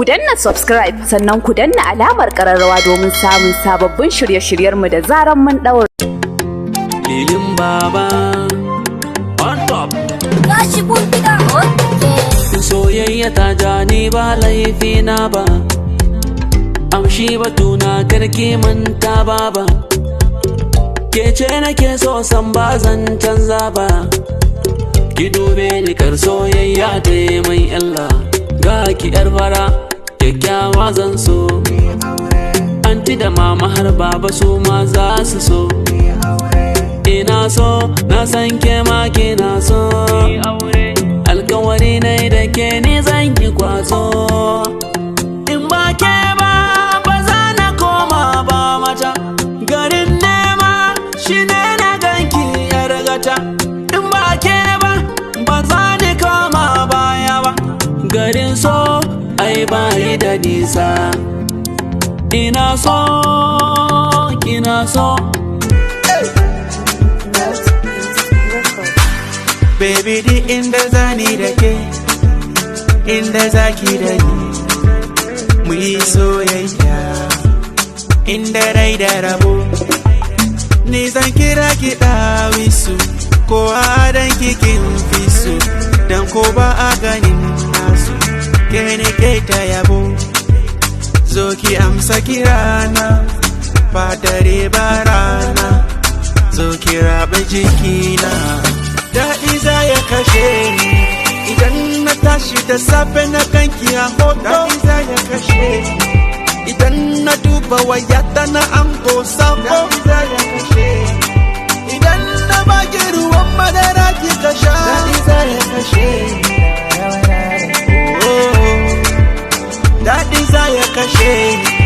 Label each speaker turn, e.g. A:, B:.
A: ku danna subscribe sannan ku danna alamar ƙararrawa domin samun sababbin shirye-shiryenmu da zaran mun ɗaura.
B: Lilin Baba on top.
C: Gashi kun gida
B: Soyayya ta ja ni ba laifi na ba, amshi batuna karki manta baba. Ke ce nake so san ba zan canza ba, ki dube ni kar soyayya ta yi mai illa. Ga ki yar fara kyakkyawa zan so, anti da mama har baba su ma za su so. Ina so na san ke ma kina so, alkawari ne da ke ni zan yi kwazo. In ba ke ba ba za na koma ba mata, garin nema shi ne na ganki yar gata. In ba ke ba ba za ni koma baya ba, garin so ai ba yi da nisa. Ina so kina so.
D: Baby di inda zani da ke, inda zaki da ni, mu yi soyayya, inda rai da rabo. Ni zan kira ki ɗawisu, ko adan kikin fisu, dan ko ba a ganin nasu, ke ne ke ta yabo. Zo ki amsa kirana, ba dare ba rana, zo ki raɓa jikina. Daɗi za ya kashe ni idan na tashi da safe na ganki a hoto. Daɗi za ya kashe ni idan na duba wayata na ango sabo. Daɗi za ya kashe ni idan na baki ruwan madara ki ka sha. Daɗi za ya kashe ni, daɗi za ya kashe ni.